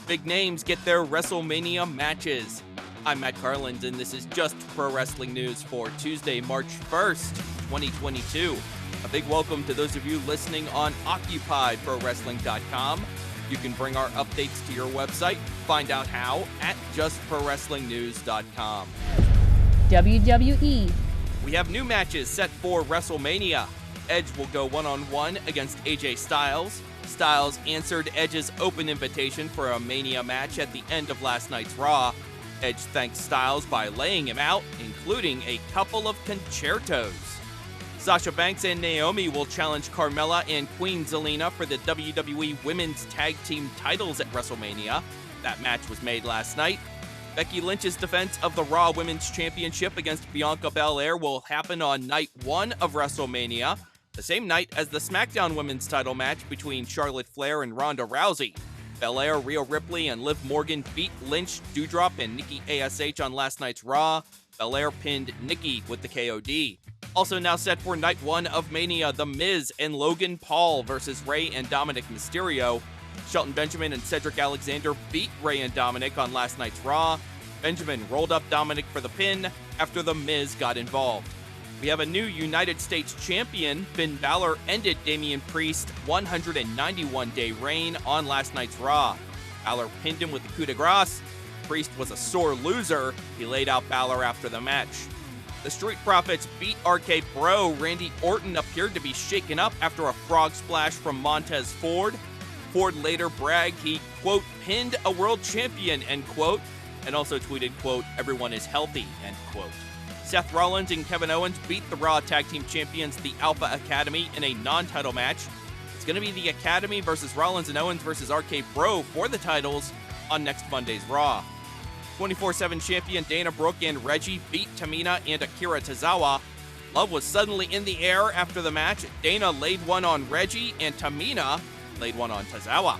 big names get their WrestleMania matches. I'm Matt Carlins, and this is Just Pro Wrestling News for Tuesday, March 1st, 2022. A big welcome to those of you listening on OccupyProWrestling.com. You can bring our updates to your website. Find out how at JustProWrestlingNews.com. WWE. We have new matches set for WrestleMania. Edge will go one-on-one against AJ Styles. Styles answered Edge's open invitation for a Mania match at the end of last night's Raw. Edge thanked Styles by laying him out, including a couple of conchairtos. Sasha Banks and Naomi will challenge Carmelle and Queen Zelina for the WWE Women's Tag Team titles at WrestleMania. That match was made last night. Becky Lynch's defense of the Raw Women's Championship against Bianca Belair will happen on night 1 of WrestleMania, the same night as the SmackDown Women's title match between Charlotte Flair and Ronda Rousey. Belair, Rhea Ripley, and Liv Morgan beat Lynch, Doudrop, and Nikki ASH on last night's Raw. Belair pinned Nikki with the KOD. Also now set for night 1 of Mania, The Miz and Logan Paul versus Rey and Dominic Mysterio. Shelton Benjamin and Cedric Alexander beat Rey and Dominic on last night's Raw. Benjamin rolled up Dominic for the pin after The Miz got involved. We have a new United States champion. Finn Balor ended Damian Priest's 191-day reign on last night's Raw. Balor pinned him with the coup de grace. Priest was a sore loser. He laid out Balor after the match. The Street Profits beat RK Bro. Randy Orton appeared to be shaken up after a frog splash from Montez Ford. Ford later bragged he, quote, pinned a world champion, end quote, and also tweeted, quote, everyone is healthy, end quote. Seth Rollins and Kevin Owens beat the Raw Tag Team Champions, the Alpha Academy, in a non-title match. It's going to be the Academy versus Rollins and Owens versus RK Bro for the titles on next Monday's Raw. 24/7 champion Dana Brooke and Reggie beat Tamina and Akira Tozawa. Love was suddenly in the air after the match. Dana laid one on Reggie and Tamina laid one on Tozawa.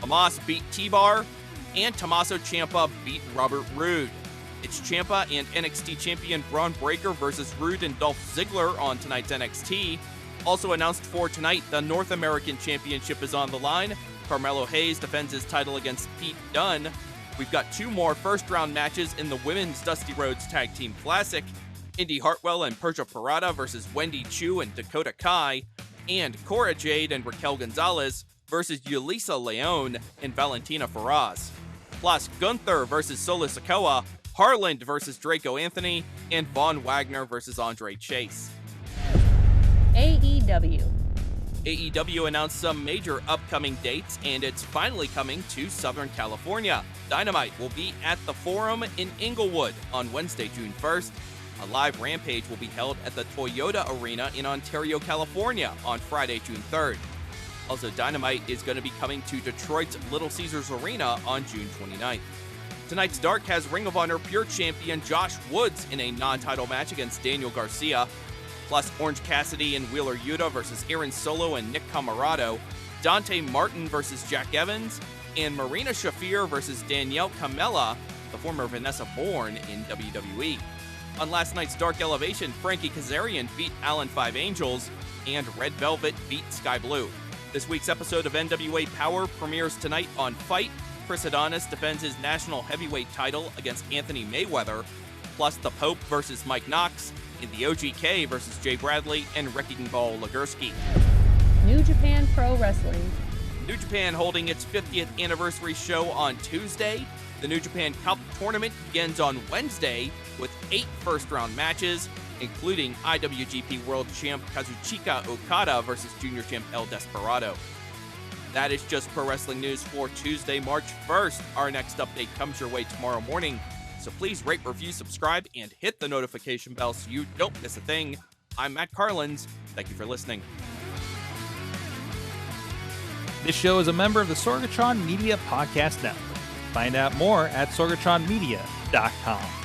Hamas beat T-Bar, and Tommaso Ciampa beat Robert Roode. It's Ciampa and NXT champion Braun Breaker versus Roode and Dolph Ziggler on tonight's NXT. Also announced for tonight, the North American Championship is on the line. Carmelo Hayes defends his title against Pete Dunne. We've got 2 more first-round matches in the Women's Dusty Rhodes Tag Team Classic. Indy Hartwell and Persia Pirotta versus Wendy Chu and Dakota Kai. And Cora Jade and Raquel Gonzalez versus Yulisa Leone and Valentina Feroz. Plus, Gunther versus Solo Sikoa, Harland versus Draco Anthony, and Von Wagner versus Andre Chase. AEW. AEW announced some major upcoming dates, and it's finally coming to Southern California. Dynamite will be at the Forum in Inglewood on Wednesday, June 1st. A live Rampage will be held at the Toyota Arena in Ontario, California on Friday, June 3rd. Also, Dynamite is going to be coming to Detroit's Little Caesars Arena on June 29th. Tonight's Dark has Ring of Honor Pure Champion Josh Woods in a non-title match against Daniel Garcia. Plus, Orange Cassidy and Wheeler Yuta versus Aaron Solo and Nick Camarado. Dante Martin versus Jack Evans. And Marina Shafir versus Danielle Camella, the former Vanessa Bourne in WWE. On last night's Dark Elevation, Frankie Kazarian beat Alan Five Angels, and Red Velvet beat Sky Blue. This week's episode of NWA Power premieres tonight on Fight. Chris Adonis defends his national heavyweight title against Anthony Mayweather, plus the Pope versus Mike Knox, and the OGK versus Jay Bradley and Wrecking Ball Legursky. New Japan Pro Wrestling. New Japan holding its 50th anniversary show on Tuesday. The New Japan Cup tournament begins on Wednesday with 8 first-round matches, including IWGP World Champ Kazuchika Okada versus Junior Champ El Desperado. That is Just Pro Wrestling News for Tuesday, March 1st. Our next update comes your way tomorrow morning, so please rate, review, subscribe, and hit the notification bell so you don't miss a thing. I'm Matt Carlins. Thank you for listening. This show is a member of the Sorgatron Media Podcast Network. Find out more at sorgatronmedia.com.